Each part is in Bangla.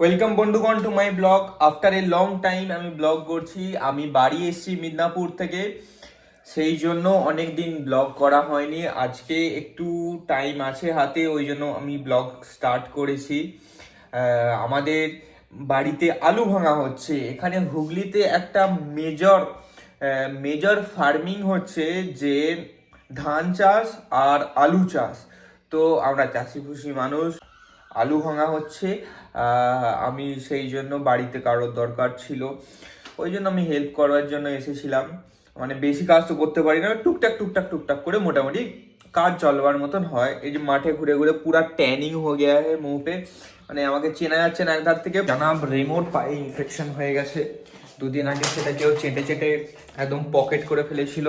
ওয়েলকাম বন্ধুগণ to my blog. After a long time আমি ব্লগ করছি। আমি বাড়ি এসেছি মিদনাপুর থেকে, সেই জন্য অনেক দিন ব্লগ করা হয়নি। আজকে একটু টাইম আছে হাতে, ওই জন্য আমি ব্লগ স্টার্ট করেছি। আমাদের বাড়িতে আলু ভাঙা হচ্ছে। এখানে হুগলিতে একটা মেজর মেজর ফার্মিং হচ্ছে, যে ধান চাষ আর আলু চাষ। তো আমরা চাষিভুষি মানুষ, আলু ভাঙা হচ্ছে। আমি সেই জন্য বাড়িতে কারোর দরকার ছিল, ওই জন্য আমি হেল্প করার জন্য এসেছিলাম। মানে বেশি কাজ তো করতে পারি না, টুকটাক টুকটাক টুকটাক করে মোটামুটি কাজ চলবার মতন হয়। এই যে মাঠে ঘুরে ঘুরে পুরা ট্যানিং হয়ে গেছে মুখ পে, মানে আমাকে চেনা যাচ্ছে না একধার থেকে। জানাব রেমোর পায়ে ইনফেকশন হয়ে গেছে দুদিন আগে, সেটা কেউ চেটে চেটে একদম পকেট করে ফেলেছিল।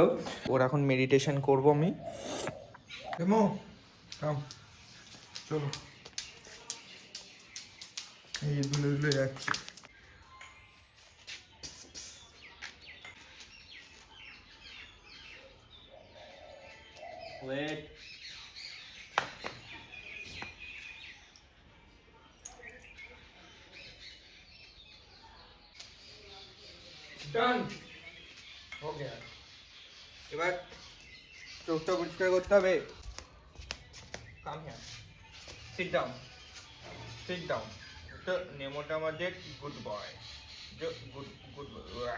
ওর এখন মেডিটেশন করবো আমি। রেমো চলো, এই ধুলে ধুলে যাচ্ছে। Wait. Done. हो गया। এবার চোখটা পরিষ্কার করতে হবে। Come here. Sit down. Sit down. তো নেমোটা আমাদের good boy. Good good boy.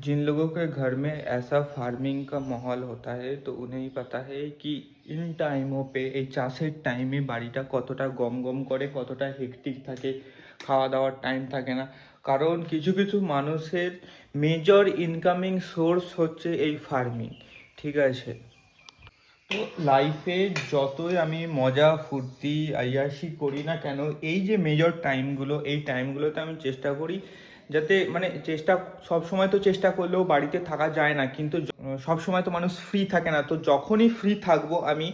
जिन लोगों के घर में ऐसा फार्मिंग का माहौल होता है तो उन्हें ही पता है कि इन टाइमों पे এই চাষের টাইমে বাড়িটা কতটা গম গম করে, কতটা হেক্টিক থাকে, খাওয়া দাওয়ার টাইম থাকে না। কারণ কিছু কিছু মানুষের মেজর ইনকামিং সোর্স হচ্ছে এই ফার্মিং। ঠিক আছে, তো লাইফে যতই আমি মজা ফুর্তি আয়াসি করি না কেন, এই যে মেজর টাইমগুলো, এই টাইমগুলোতে আমি চেষ্টা করি যাতে, মানে চেষ্টা সব সময় তো চেষ্টা করলেও বাড়িতে থাকা যায় না, কিন্তু সব সময় তো মানুষ ফ্রি থাকে না। তো যখনই ফ্রি থাকবো আমি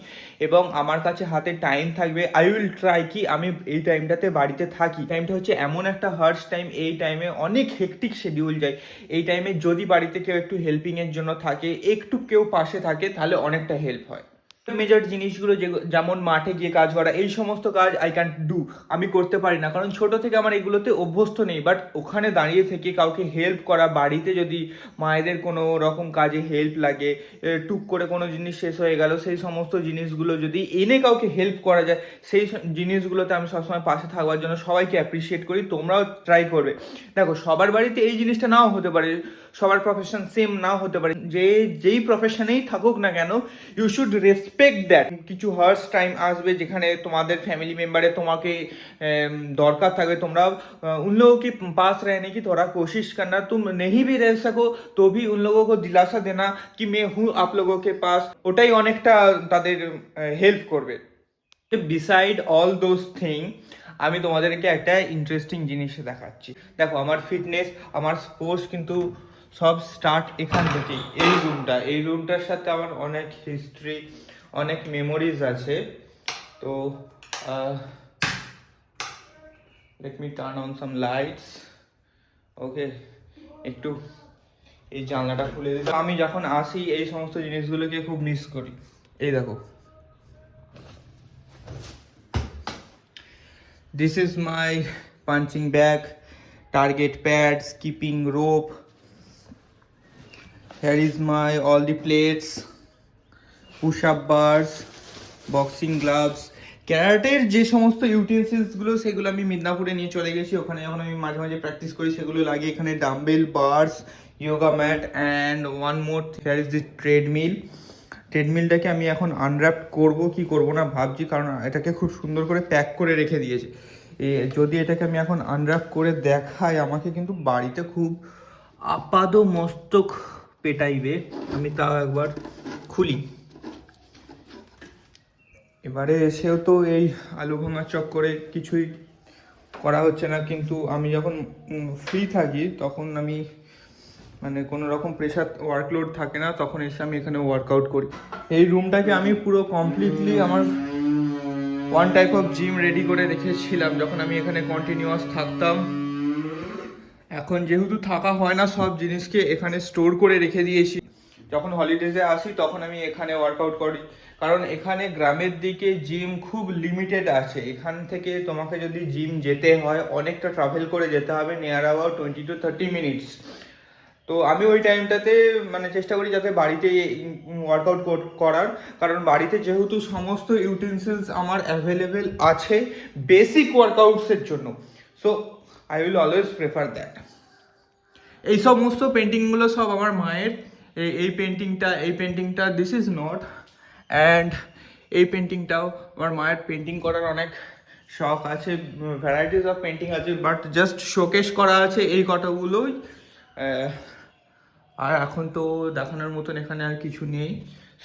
এবং আমার কাছে হাতে টাইম থাকবে, আই উইল ট্রাই কি আমি এই টাইমটাতে বাড়িতে থাকি। টাইমটা হচ্ছে এমন একটা হার্শ টাইম, এই টাইমে অনেক হেক্টিক শিডিউল যায়। এই টাইমে যদি বাড়িতে কেউ একটু হেল্পিংয়ের জন্য থাকে, একটু কেউ পাশে থাকে, তাহলে অনেকটা হেল্প হয়। মেজর জিনিসগুলো যেমন মাঠে গিয়ে কাজ করা, এই সমস্ত কাজ আই ক্যান ডু, আমি করতে পারি না, কারণ ছোট থেকে আমার এগুলোতে অভ্যস্ত নেই। বাট ওখানে দাঁড়িয়ে থেকে কাউকে হেল্প করা, বাড়িতে যদি মায়েদের কোনো রকম কাজে হেল্প লাগে, টুক করে কোনো জিনিস শেষ হয়ে গেল, সেই সমস্ত জিনিসগুলো যদি এনে কাউকে হেল্প করা যায়, সেই জিনিসগুলোতে আমি সবসময় পাশে থাকবার জন্য সবাইকে অ্যাপ্রিসিয়েট করি। তোমরাও ট্রাই করবে। দেখো, সবার বাড়িতে এই জিনিসটা নাও হতে পারে, সবার প্রফেশন সেম নাও হতে পারে, যেই প্রফেশনেই থাকুক না কেন, ইউ শুড রেসপেক্ট দ্যাট। কিছু হার্স টাইম আসবে যেখানে তোমাদের फैमिली मेम्बरे তোমাকে दरकार থাকবে। তোমরা उन लोगों के पास रहने की थोड़ा कोशिश करना, तुम नहीं भी रह सको तो भी उन लोगों को दिलासा देना कि मैं हूँ आप लोगों के पास, ওটাই অনেকটা তাদের হেল্প করবে। বিসাইড অল দোজ থিং, আমি তোমাদেরকে একটা ইন্টারেস্টিং জিনিস দেখাচ্ছি। দেখো, আমার ফিটনেস, আমার স্পোর্টস কিন্তু সব স্টার্ট এখান থেকেই। এই রুমটার সাথে আমার অনেক হিস্ট্রি, অনেক মেমোরিজ আছে। তো let me turn on some lights. Okay, একটু এই জানলাটা খুলে দিই। আমি যখন আসি এই সমস্ত জিনিসগুলোকে খুব মিস করি। এই দেখো, this is my punching bag, target pads, keeping rope. Here is my all the plates, push-up bars, boxing gloves, ক্যারাটের যে সমস্ত ইউটেন্সিলসগুলো সেগুলো আমি মিদনাপুরে নিয়ে চলে গেছি। ওখানে যখন আমি মাঝে মাঝে প্র্যাকটিস করি সেগুলো লাগে। এখানে dumbbell, bars, yoga mat and one more, here is the ট্রেডমিলটাকে আমি এখন আনর্যাপ করব কি করব না ভাবছি, কারণ এটাকে খুব সুন্দর করে প্যাক করে রেখে দিয়েছে। যদি এটাকে আমি এখন আনর্যাপ করে দেখাই, আমাকে কিন্তু বাড়িতে খুব আপাদ মস্তক পেটাইবে। আমি তাও একবার খুলি। এবারে এসেও তো এই আলু ভাঙা চক্করে কিছুই করা হচ্ছে না, কিন্তু আমি যখন ফ্রি থাকি তখন আমি, মানে কোনো রকম প্রেশার ওয়ার্কলোড থাকে না, তখন এসে আমি এখানে ওয়ার্কআউট করি। এই রুমটাকে আমি পুরো কমপ্লিটলি আমার one type of gym ready করে রেখেছিলাম যখন আমি এখানে কন্টিনিউয়াস থাকতাম। এখন যেহেতু থাকা হয় না, সব জিনিসকে এখানে স্টোর করে রেখে দিয়েছি। যখন হলিডেজে আসি তখন আমি এখানে ওয়ার্কআউট করি, কারণ এখানে গ্রামের দিকে জিম খুব লিমিটেড আছে। এখান থেকে তোমাকে যদি জিম যেতে হয় অনেকটা ট্রাভেল করে যেতে হবে, নিয়ার অ্যাবাউট 20 to 30 মিনিটস। তো আমি ওই টাইমটাতে মানে চেষ্টা করি যাতে বাড়িতে ওয়ার্কআউট করার, কারণ বাড়িতে যেহেতু সমস্ত ইউটেন্সিলস আমার অ্যাভেলেবেল আছে বেসিক ওয়ার্কআউটসের জন্য, so I will always prefer that. এই সমস্ত পেন্টিংগুলো সব আমার মায়ের। এই পেন্টিংটা দিস ইজ নট, অ্যান্ড এই পেন্টিংটাও আমার মায়ের। পেন্টিং করার অনেক শখ আছে, ভ্যারাইটিস অফ পেন্টিং আছে, বাট জাস্ট শোকেস করা আছে এই কটাগুলোই। আর এখন তো দেখানোর মতন এখানে আর কিছু নেই,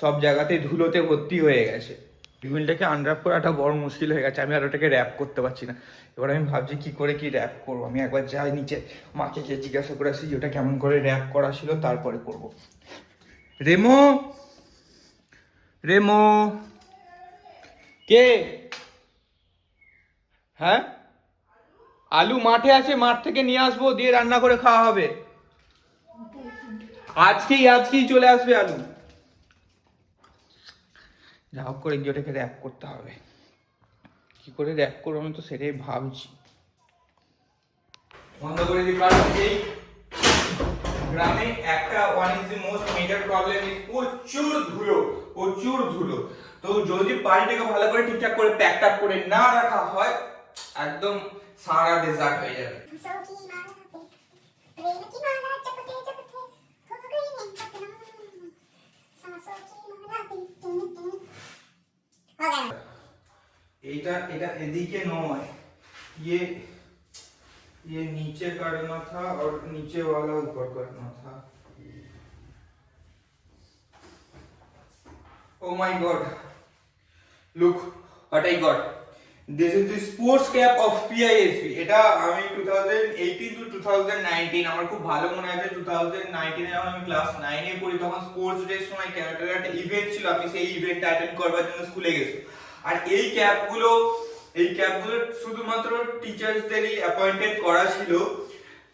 সব জায়গাতে ধুলোতে ভর্তি হয়ে গেছে। টেবিলটাকে আনর্যাপ করাটা বড় মুশকিল হয়ে গেছে, আমি আর ওটাকে র্যাপ করতে পারছি না। এবার আমি ভাবছি কি করে কি র্যাপ করবো। আমি একবার যাই নিচে, মাকে গিয়ে জিজ্ঞাসা করে আসি ওটা কেমন করে র্যাপ করা ছিল, তারপরে করব। রেমো, রেমো কে? হ্যাঁ, আলু মাঠে আছে, মাঠ থেকে নিয়ে আসবো, দিয়ে রান্না করে খাওয়া হবে। আজকেই চলে আসবে আলু। যা হোক করে গিয়ে ওটাকে র্যাপ করতে হবে। কি করে র্যাপ করবো আমি তো সেটাই ভাবছি। বন্ধ করে দিই, কারণ এই গ্রামে একটা one is the most major problem is প্রচুর ধুলো। তো যদি বাড়িটাকে ভালো করে ঠিকঠাক করে প্যাক ট্যাক করে না রাখা হয়, একদম সারা ডেজার্ট হয়ে যাবে। এটা এটা এদিকে নয়, ये नीचे करना था और नीचे वाला ऊपर करना था। Oh my god, look what I got. This is the sports cap of PISP. এটা আমি 2018 to 2019, আমার খুব ভালো মনে আছে 2019 এ যখন আমি ক্লাস 9 এ পড়ি, তখন স্পোর্টস ডে সময় ক্যারাটের একটা ইভেন্ট ছিল, আমি সেই ইভেন্টটা অ্যাটেন্ড করবার জন্য স্কুলে গেছি। আর এই ক্যাপগুলো শুধুমাত্র টিচার্সদেরই অ্যাপয়েন্টেড করা ছিল।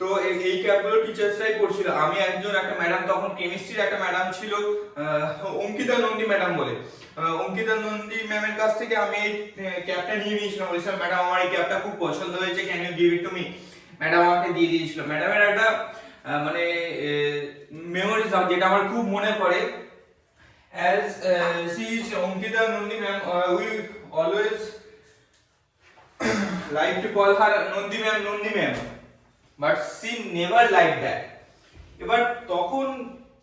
তো এই ক্যাপগুলো টিচার্সরাই করছিল। আমি একটা ম্যাডাম, তখন কেমিস্ট্রির একটা ম্যাডাম ছিল অঙ্কিতা নন্দী ম্যাডাম বলে, অঙ্কিতা নন্দী ম্যামের কাছ থেকে আমি এই ক্যাপটা নিয়ে নিয়েছিলাম। বলেছিলাম ম্যাডাম আমার এই ক্যাপটা খুব পছন্দ হয়েছে, can you give it to me. Madam আমাকে দিয়ে দিয়েছিল। ম্যাডামের একটা মানে মেমোরিজ যেটা আমার খুব মনে পড়ে, as she is Ankita Nandi ma'am, we always like to call her Nandi ma'am, but she never like that. এবার তখন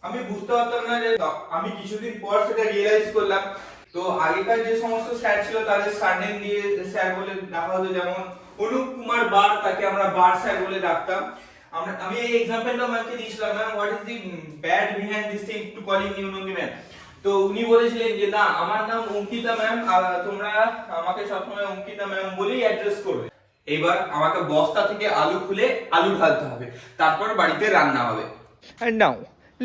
আমি বুঝতে পারতাম না, যে আমি কিছুদিন পর সেটা রিয়েলাইজ করলাম। তো আগেকার যে সমস্ত স্যার ছিল তাদের সারনেম দিয়ে স্যার বলে ডাকা হতো, যেমন অনুপ কুমার বার, তাকে আমরা বার স্যার বলে ডাকতাম। আমি এই এক্সাম্পলটা ম্যামকে দিয়েছিলাম, ma'am what is the bad behind this thing to calling you Nandi ma'am. তো উনি বলেছিলেন যে না, আমার নাম অঙ্কিতা ম্যাম, তোমরা আমাকে সবসময় অঙ্কিতা ম্যাম বলেই অ্যাড্রেস করবে। এবার আমাকে বস্তা থেকে আলু খুলে আলু ঢালতে হবে, তারপর বাড়িতে রান্না হবে। And now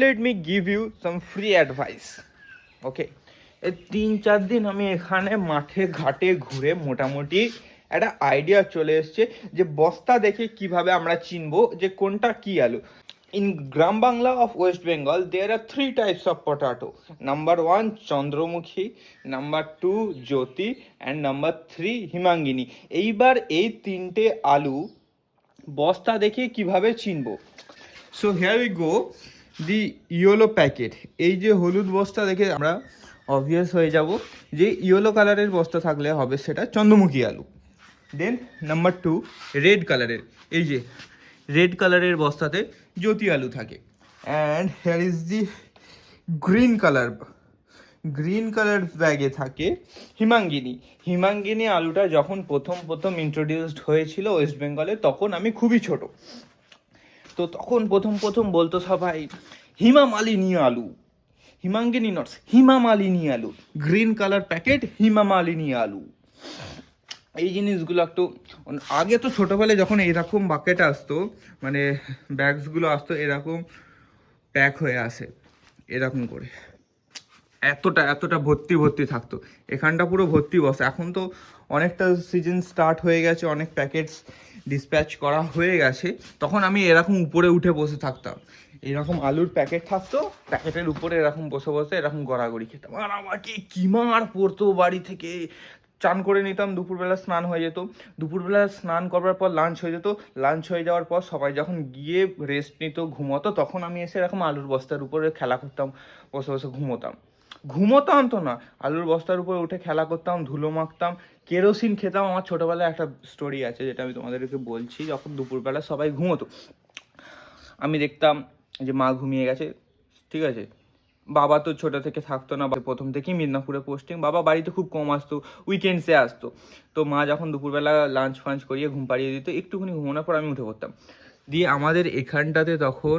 let me give you some free advice. ওকে, এই 3-4 দিন আমি এখানে মাঠে ঘাটে ঘুরে মোটামুটি একটা আইডিয়া চলে এসছে যে বস্তা দেখে কিভাবে আমরা চিনবো যে কোনটা কি আলু। In Gram Bangla of West Bengal, there are 3 types of potato. Number 1, Chandramukhi, number 2, Jyoti, and number 3, Himangini. এইবার এই 3টে আলু বস্তা দেখে কিভাবে চিনবো। So here we go, the yellow packet. এই যে হলুদ বস্তা দেখে আমরা অবভিয়াস হয়ে যাব যে ইয়েলো কালারের বস্তা থাকলে হবে সেটা চন্দ্রমুখী আলু। দেন নাম্বার 2, রেড কালারের, এই যে রেড কালারের বস্তাতে জ্যোতি আলু থাকে। And hair is the green colour ব্যাগে থাকে হিমাঙ্গিনী আলুটা যখন প্রথম ইন্ট্রোডিউসড হয়েছিল ওয়েস্ট বেঙ্গলে, তখন আমি খুবই ছোট। তো তখন প্রথম বলতো সবাই হিমামালিনী আলু, হিমাঙ্গিনী নটস, হিমামালিনী আলু, গ্রিন কালার প্যাকেট হিমামালিনী আলু। এই জিনিসগুলো একটু আগে তো ছোটোবেলায় যখন এরকম বাকেট আসতো, মানে ব্যাগসগুলো আসতো এরকম প্যাক হয়ে আসে এরকম করে, এতটা এতটা ভর্তি ভর্তি থাকতো। এখানটা পুরো ভর্তি বসে। এখন তো অনেকটা সিজন স্টার্ট হয়ে গেছে, অনেক প্যাকেটস ডিসপ্যাচ করা হয়ে গেছে। তখন আমি এরকম উপরে উঠে বসে থাকতাম, এরকম আলুর প্যাকেট থাকতো, প্যাকেটের উপরে এরকম বসে বসে এরকম গড়াগড়ি খেতাম। আর আমাকে কি মার পড়তো বাড়ি থেকে। চান করে নিতাম, দুপুরবেলা স্নান হয়ে যেত, দুপুরবেলা স্নান করার পর লাঞ্চ হয়ে যেত, লাঞ্চ হয়ে যাওয়ার পর সবাই যখন গিয়ে রেস্ট নিত, ঘুমোতো, তখন আমি এসে এরকম আলুর বস্তার উপরে খেলা করতাম, বসে বসে ঘুমোতাম। ঘুমোতাম তো না, আলুর বস্তার উপরে উঠে খেলা করতাম, ধুলো মাখতাম, কেরোসিন খেতাম। আমার ছোটোবেলায় একটা স্টোরি আছে যেটা আমি তোমাদেরকে বলছি। যখন দুপুরবেলা সবাই ঘুমোতো, আমি দেখতাম যে মা ঘুমিয়ে গেছে, ঠিক আছে, বাবা তো ছোটো থেকে থাকতো না, প্রথম থেকেই মিদনাপুরে পোস্টিং, বাবা বাড়িতে খুব কম আসতো, উইকেন্ডসে আসতো। তো মা যখন দুপুরবেলা লাঞ্চ ফাঞ্চ করিয়ে ঘুম পাড়িয়ে দিত, একটুখানি ঘুমানোর পর আমি উঠে পড়তাম। দিয়ে আমাদের এখানটাতে তখন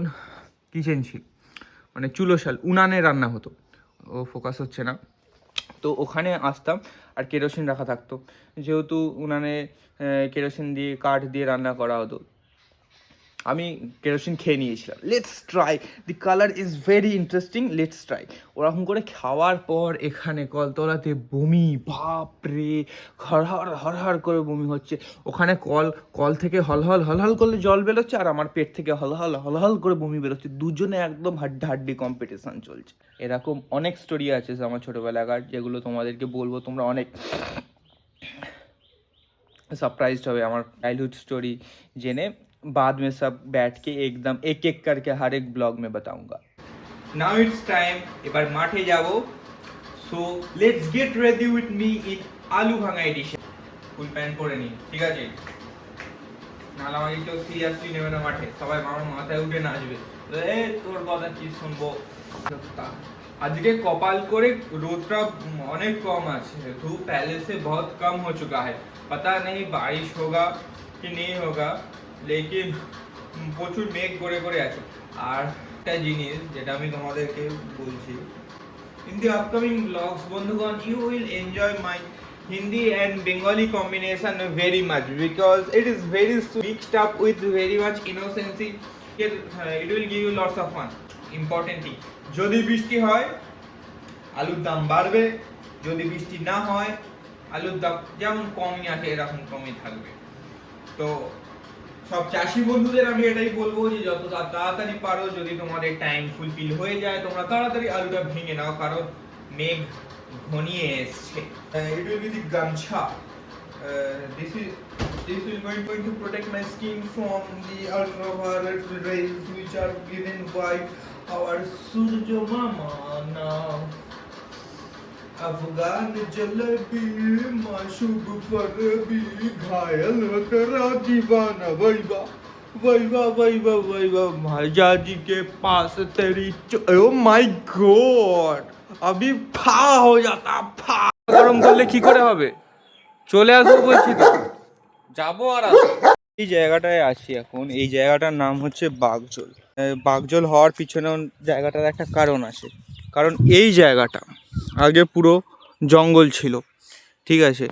কিচেন ছিল, মানে চুলোশাল, উনানে রান্না হতো। ও ফোকাস হচ্ছে না। তো ওখানে আসতাম, আর কেরোসিন রাখা থাকতো, যেহেতু উনানে কেরোসিন দিয়ে কাঠ দিয়ে রান্না করা হতো। আমি কেরোসিন খেয়ে নিয়েছিলাম। Let's try, the colour is very interesting, let's try. ওরকম করে খাওয়ার পর এখানে কলতলাতে বমি, বাপরে, হরহর হরহর করে বমি হচ্ছে। ওখানে কল কল থেকে হলহল হলহল করলে জল বেরোচ্ছে, আর আমার পেট থেকে হলহল হলহল করে বমি বেরোচ্ছে। দুজনে একদম হাড্ডাহাড্ডি কম্পিটিশান চলছে। এরকম অনেক স্টোরি আছে আমার ছোটোবেলাকার, যেগুলো তোমাদেরকে বলবো, তোমরা অনেক सरप्राइज्ड হবে আমার चाइल्डहुड स्टोरी जेने। बाद में सब बैठ के एकदम एक एक करके हर एक ब्लॉग में बताऊंगा। नाउ इट्स टाइम, এবার মাঠে যাব। So let's get ready with me in আলু ভাঙা এডিশন। ফুল প্যান্ট পরে নি, ঠিক আছে, নাহলে আমাকে কেউ সিরিয়াসলি নেবে না মাঠে, সবাই আমার মাথায় উঠে নাচবে, এ তোর কথা কি শুনবো। আজকে কপাল করে রোদটা অনেক কম আছে, धूप पहले से बहुत कम हो चुका है। पता नहीं बारिश होगा कि नहीं होगा, लेकिन প্রচুর মেঘ করে করে আছে। আর একটা জিনিস যেটা আমি তোমাদেরকে বলছি, in the upcoming vlogs বন্ধুগণ, you will enjoy my Hindi and Bengali combination very much, because it is very mixed up with very much innocency. It will give you lots of fun. Important thing, যদি বৃষ্টি হয় আলুর দাম বাড়বে, যদি বৃষ্টি না হয় আলুর দাম যেমন কমই আছে এরকম কমই থাকবে। তো সব চাষি বন্ধুদের আমি এটাই বলবো যে যত তাড়াতাড়ি পারো, যদি তোমাদের টাইম ফুলফিল হয়ে যায়, তোমরা তাড়াতাড়ি আলুটা ভেঙে নাও, কারণ মেঘ ঘনিয়ে এসছে। It will be the গামছা. This will going to protect my skin from the ultraviolet rays which are given by our Surjo Mama now. Afghan jalebi माशूक फरबी घायल तेरा दीवाना वैवा वैवा वैवा वैवा भाईजा जी के पास तेरी ओ माय गॉड, अभी फा हो जाता फा। গরম করলে কি করে হবে, চলে আসবো বলছি তো, যাবো আর আসবো। এই জায়গাটায় আছি এখন, এই জায়গাটার নাম হচ্ছে বাগজোল। বাগজোল হওয়ার পিছনেও জায়গাটার একটা কারণ আছে, কারণ এই জায়গাটা আগে পুরো জঙ্গল ছিল, ঠিক আছে।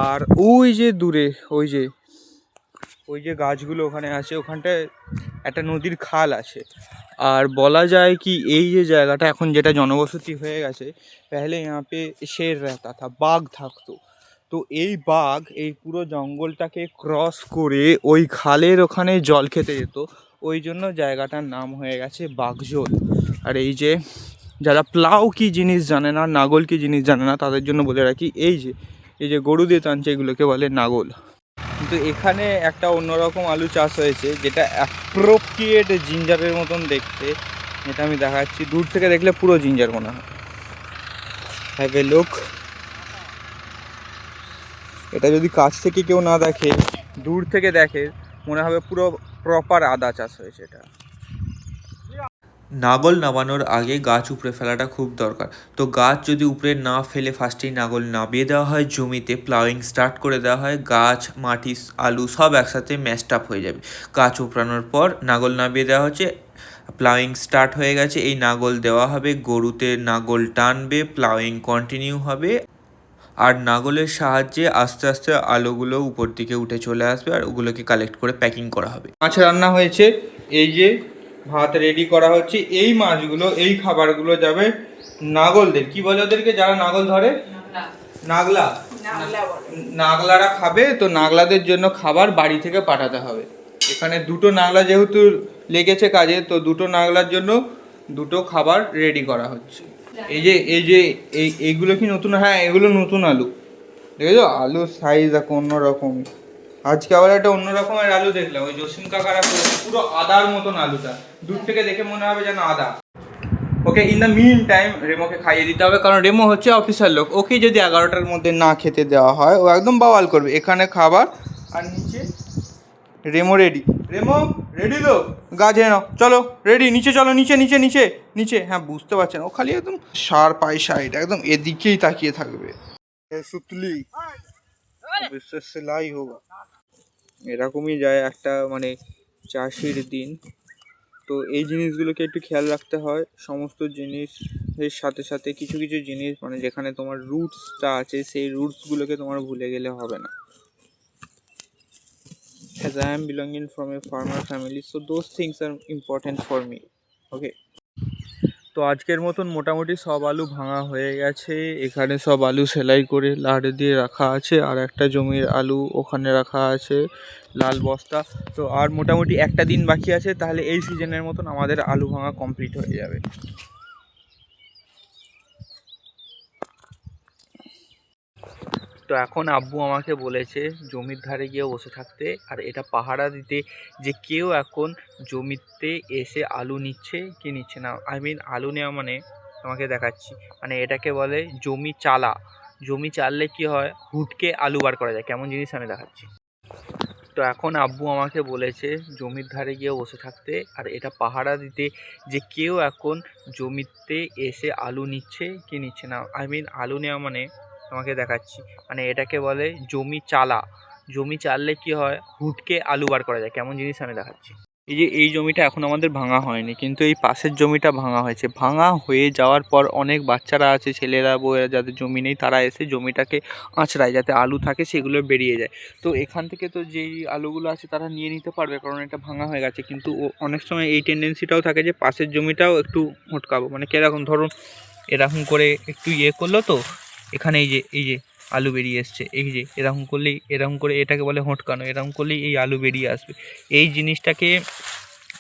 আর ওই যে দূরে ওই যে গাছগুলো ওখানে আছে, ওখানটায় একটা নদীর খাল আছে। আর বলা যায় কি, এই যে জায়গাটা এখন যেটা জনবসতি হয়ে গেছে, পেহলে यहाँ पे शेर रहता था, বাঘ থাকতো। তো এই বাঘ এই পুরো জঙ্গলটাকে ক্রস করে ওই খালের ওখানে জল খেতে যেত, ওই জন্য জায়গাটার নাম হয়ে গেছে বাগজোল। আর এই যে যারা প্লাউ কি জিনিস জানে না, নাগল কি জিনিস জানে না, তাদের জন্য বলে রাখি, এই যে গরু দিয়ে টানছে এগুলোকে বলে নাগল। কিন্তু এখানে একটা অন্যরকম আলু চাষ হয়েছে, যেটা অ্যাপ্রোপ্রিয়েট জিঞ্জারের মতন দেখতে, যেটা আমি দেখাচ্ছি। দূর থেকে দেখলে পুরো জিঞ্জার মনে হয়। Have a look. এটা যদি কাছ থেকে কেউ না দেখে, দূর থেকে দেখে, মনে হবে পুরো প্রপার আদা চাষ হয়েছে এটা। নাগল নামানোর আগে গাছ উপড়ে ফেলাটা খুব দরকার। তো গাছ যদি উপড়ে না ফেলে ফার্স্টেই নাগল নামিয়ে দেওয়া হয়, জমিতে প্লাউইং স্টার্ট করে দেওয়া হয়, গাছ, মাটি, আলু সব একসাথে ম্যাশড আপ হয়ে যাবে। গাছ উপড়ানোর পর নাগল নামিয়ে দেওয়া হচ্ছে, প্লাউইং স্টার্ট হয়ে গেছে, এই নাগল দেওয়া হবে, গরুতে নাগল টানবে, প্লাউইং কন্টিনিউ হবে। আর নাগলের সাহায্যে আস্তে আস্তে আলুগুলো উপর দিকে উঠে চলে আসবে, আর ওগুলোকে কালেক্ট করে প্যাকিং করা হবে। মাছ রান্না হয়েছে, এই যে ভাত রেডি করা হচ্ছে। এই মাছগুলো, এই খাবারগুলো যাবে নাগলদের, কি বলে ওদেরকে যারা নাগল ধরে, নাগলা, নাগলারা খাবে। তো নাগলাদের জন্য খাবার বাড়ি থেকে পাঠাতে হবে। এখানে দুটো নাগলা যেহেতু লেগেছে কাজে, তো দুটো নাগলার জন্য দুটো খাবার রেডি করা হচ্ছে। এইগুলো কি নতুন? হ্যাঁ, এগুলো নতুন আলু। দেখেছো আলুর সাইজ দেখো অন্যরকম। আজকে আবার একটা অন্য রকমের আলু দেখলাম, ওই জসিম কাকারা করেছে, পুরো আদার মতন আলুটা, দূর থেকে দেখে মনে হবে যেন আদা। ওকে, ইন দ্য মিন টাইম রেমোকে খাইয়ে দিতে হবে, কারণ রেমো হচ্ছে অফিসার লোক। ওকে যদি 11টার মধ্যে না খেতে দেওয়া হয়, ও একদম বাওয়াল করবে। এখানে খাবার আর নিচে রেমো রেডি। রেমো রেডি তো? গাছে নাও, চলো রেডি, নিচে চলো, নিচে নিচে নিচে নিচে। হ্যাঁ, বুঝতে পারছেন ও খালি একদম সার পাই সাইড একদম এদিকেই তাকিয়ে থাকবে। সুতলি বিশ্বাস সে লাই হোগা। এরকমই যায় একটা মানে চাষির দিন। তো এই জিনিসগুলোকে একটু খেয়াল রাখতে হয়। সমস্ত জিনিসের সাথে সাথে কিছু কিছু জিনিস মানে যেখানে তোমার রুটসটা আছে, সেই রুটসগুলোকে তোমার ভুলে গেলে হবে না। As I am belonging from a farmer family, so those things are important for me. Okay. তো আজকের মতন মোটামুটি সব আলু ভাঙা হয়ে গেছে। এখানে সব আলু সেলাই করে লাড়ে দিয়ে রাখা আছে, আর একটা জমির আলু ওখানে রাখা আছে লাল বস্তা। তো আর মোটামুটি একটা দিন বাকি আছে, তাহলে এই সিজনের মতন আমাদের আলু ভাঙা কমপ্লিট হয়ে যাবে। তো এখন আব্বু আমাকে বলেছে জমির ধারে গিয়ে বসে থাকতে, আর এটা পাহারা দিতে যে কেউ এখন জমিতে এসে আলু নিচ্ছে কি নিচ্ছে না। আই মিন আলু নেওয়া মানে তোমাকে দেখাচ্ছি, মানে এটাকে বলে জমি চালা। জমি চাললে কি হয়, হুটকে আলু বার করা যায়, কেমন জিনিস আমি দেখাচ্ছি। তো এখন আব্বু আমাকে বলেছে জমির ধারে গিয়ে বসে থাকতে, আর এটা পাহারা দিতে যে কেউ এখন জমিতে এসে আলু নিচ্ছে কি নিচ্ছে না। আই মিন আলু নেওয়া মানে তোমাকে দেখাচ্ছি, মানে এটাকে বলে জমি চালা। জমি চাললে কি হয়, হুটকে আলু বার করা যায়, কেমন জিনিস আমি দেখাচ্ছি। এই জমিটা এখন আমাদের ভাঙা হয়নি, কিন্তু এই পাশের জমিটা ভাঙা হয়েছে। ভাঙা হয়ে যাওয়ার পর অনেক বাচ্চারা আছে, ছেলেরা বউয়েরা, যাদের জমি নেই, তারা এসে জমিটাকে আঁচড়ায় যাতে আলু থাকে সেগুলো বেরিয়ে যায়। তো এখান থেকে তো যেই আলুগুলো আছে তারা নিয়ে নিতে পারবে, কারণ এটা ভাঙা হয়ে গেছে। কিন্তু অনেক সময় এই টেন্ডেন্সিটাও থাকে যে পাশের জমিটাও একটু হটকাবো, মানে কীরকম ধরুন এরকম করে একটু করলো, তো এখানে এই যে আলু বেরিয়ে এসছে, এই যে এরকম করলেই, এরকম করে এটাকে বলে হটকানো, এরকম করলেই এই আলু বেরিয়ে আসবে। এই জিনিসটাকে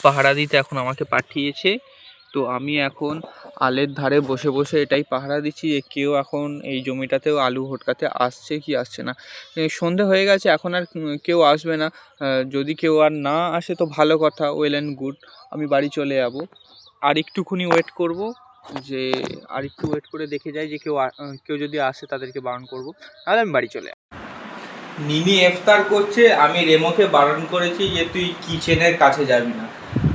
পাহারা দিতে এখন আমাকে পাঠিয়েছে। তো আমি এখন আলের ধারে বসে বসে এটাই পাহারা দিচ্ছি যে কেউ এখন এই জমিটাতেও আলু হটকাতে আসছে কি আসছে না। সন্ধে হয়ে গেছে, এখন আর কেউ আসবে না। যদি কেউ আর না আসে তো ভালো কথা, ওয়েল অ্যান্ড গুড, আমি বাড়ি চলে যাব। আর একটুখানি ওয়েট করব, যে আর একটু ওয়েট করে দেখে যাই যে কেউ যদি আসে তাদেরকে বারণ করব, তাহলে আমি বাড়ি চলে যাব। নিনি ইফতার করছে, আমি রেমোকে বারণ করেছি যে তুই কিচেনের কাছে যাবি না।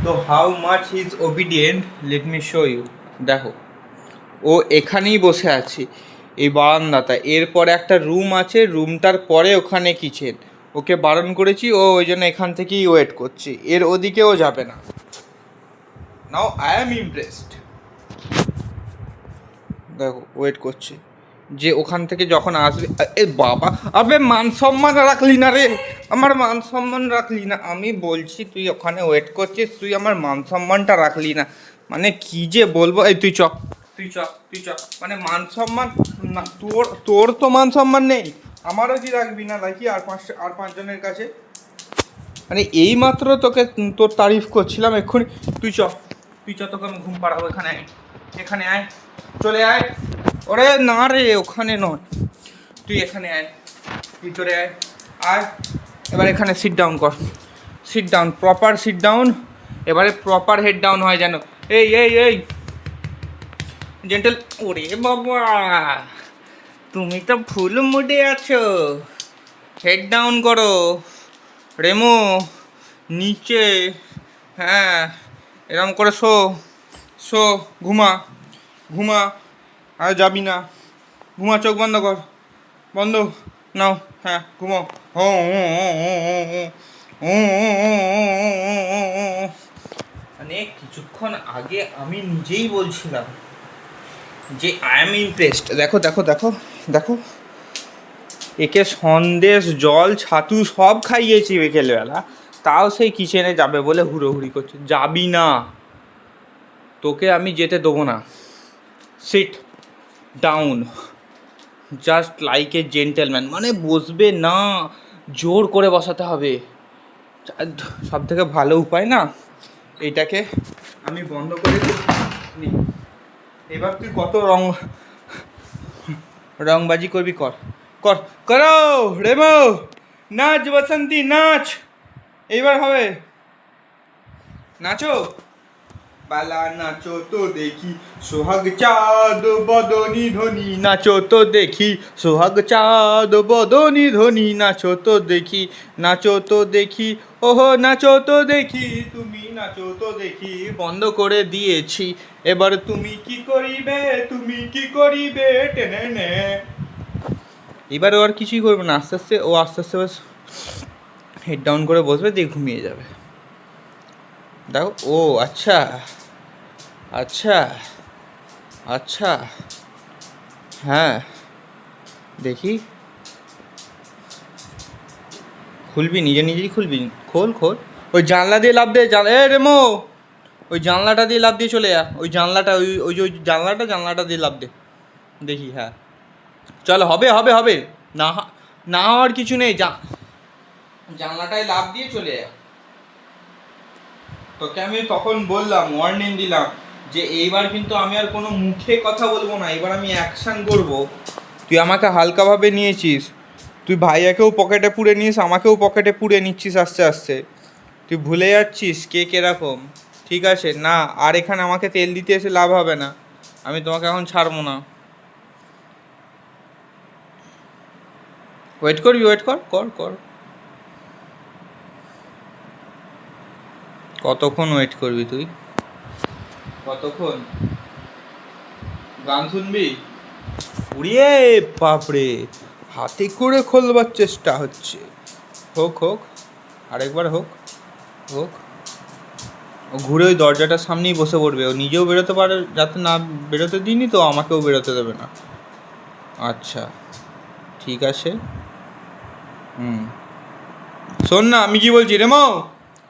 তো how much is obedient let me show you. দেখো ও এখানেই বসে আছে এই বারান্দাটা, এরপরে একটা রুম আছে, রুমটার পরে ওখানে কিচেন। ওকে বারণ করেছি, ও ওই জন্য এখান থেকেই ওয়েট করছে, এর ওদিকেও যাবে না। Now I am impressed. দেখো ওয়েট করছে যে ওখান থেকে যখন আসবে। এ বাবা, আবে মান সম্মান রাখলি না রে, আমার মান সম্মান রাখলি না। আমি বলছি তুই ওখানে ওয়েট করছিস, তুই আমার মান সম্মানটা রাখলি না, মানে কি যে বলবো। এই তুই চ, তুই চ, তুই চ, মানে মান সম্মান না তোর, তোর তো মান সম্মান নেই, আমারও কি রাখবি না নাকি আর পাঁচজনের কাছে? মানে এই মাত্র তোকে তোর তারিফ করছিলাম এক্ষুনি। তুই চ, তুই চ, তোকে আমি ঘুম পাড়াবো। এখানে আয়, এখানে আয়, চলে আয়। ওরে না রে, ওখানে নয়, তুই এখানে আয়, ভিতরে আয়, আয়। এবার এখানে সিট ডাউন কর, sit down, proper sit down. এবারে প্রপার হেড ডাউন হয় যেন। এই এই এই জেন্টেল। ওরে বাবা, তুমি তো ফুল মুডে আছো, হেড ডাউন করো। রেমো নিচে, হ্যাঁ এরম করে শো, শো, ঘুমা, ঘুমা, আর যাবি না, ঘুমা, চোখ বন্ধ কর, বন্ধ, নাও, হ্যাঁ ঘুমাও। মানে কিছুক্ষণ আগে আমি নিজেই বলছিলাম যে আই এম ইমপ্রেসড। দেখো দেখো দেখো দেখো, একে সন্দেশ, জল, ছাতু সব খাইয়েছি বিকেলবেলা, তাও সেই কিচেনে যাবে বলে হুড়োহুড়ি করছে। যাবি না, তোকে আমি যেতে দেবো না। Sit down, just like a gentleman, মানে বসবে না, জোর করে বসাতে হবে। সব থেকে ভালো উপায় না, এইটাকে আমি বন্ধ করে নি। এবার তুই কত রংবাজি করবি, কর কর করো রেমো, নাচ বসন্তী নাচ, এইবার হবে, নাচো বালা নাচো তো দেখি, সোহাগ চাঁদ বদনি ধ্বনি, নাচো তো দেখি সোহাগ চাঁদ বদনি ধ্বনি, নাচো তো দেখি, নাচো তো দেখি, ওহো নাচো তো দেখি, তুমি নাচো তো দেখি। বন্ধ করে দিয়েছি, এবার তুমি কি করিবে, তুমি কি করিবে, টেনে নে। এবার ও আর কিছুই করবে না, আস্তে আস্তে ও আস্তে আস্তে বাস হেড ডাউন করে বসবে, দিয়ে ঘুমিয়ে যাবে। দেখো, ও আচ্ছা আচ্ছা আচ্ছা, হ্যাঁ দেখি, খুলবি নিজে নিজেই খুলবি, খোল খোল। ওই জানলা দিয়ে লাফ দে, এ রেমো, ওই জানলাটা দিয়ে লাফ দিয়ে চলে যা, ওই জানলাটা, ওই ওই যে ওই জানলাটা দিয়ে লাফ দে, দেখি। হ্যাঁ চলো, হবে হবে হবে, না না হওয়ার কিছু নেই, জানলাটায় লাফ দিয়ে চলে যা। তোকে আমি তখন বললাম, ওয়ার্নিং দিলাম যে এইবার কিন্তু আমি আর কোনো মুখে কথা বলবো না, এবার আমি অ্যাকশান করব। তুই আমাকে হালকাভাবে নিয়েছিস, তুই ভাইয়াকেও পকেটে পুরে নিস, আমাকেও পকেটে পুরে নিচ্ছিস আস্তে আস্তে, তুই ভুলে যাচ্ছিস কে কেরকম। ঠিক আছে না, আর এখানে আমাকে তেল দিতে এসে লাভ হবে না, আমি তোমাকে এখন ছাড়বো না। ওয়েট করবি, ওয়েট কর কর কর, কতক্ষণ ওয়েট করবি তুই, কতক্ষণ গান শুনবি? উড়িয়ে বাপরে, হাতে করে খোলবার চেষ্টা হচ্ছে, হোক হোক, আরেকবার হোক হোক। ও ঘুরে ওই দরজাটার সামনেই বসে পড়বে, ও নিজেও বেরোতে পারে, যাতে না বেরোতে দিইনি তো আমাকেও বেরোতে দেবে না। আচ্ছা ঠিক আছে, হুম, শোন না আমি কি বলছি রেমো,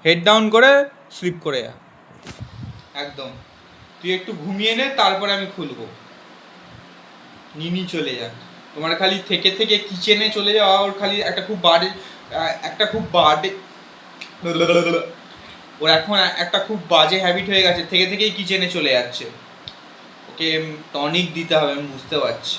হেড ডাউন করে স্লিপ করে যা একদম, তুই একটু ঘুমিয়ে নে, তারপরে আমি খুলবো, নিনি চলে যা। তোমার খালি থেকে থেকে কিচেনে চলে যাওয়া, ওর খালি একটা খুব বাজে ওর এখন একটা খুব বাজে হ্যাবিট হয়ে গেছে, থেকে থেকেই কিচেনে চলে যাচ্ছে, ওকে টনিক দিতে হবে, আমি বুঝতে পারছি।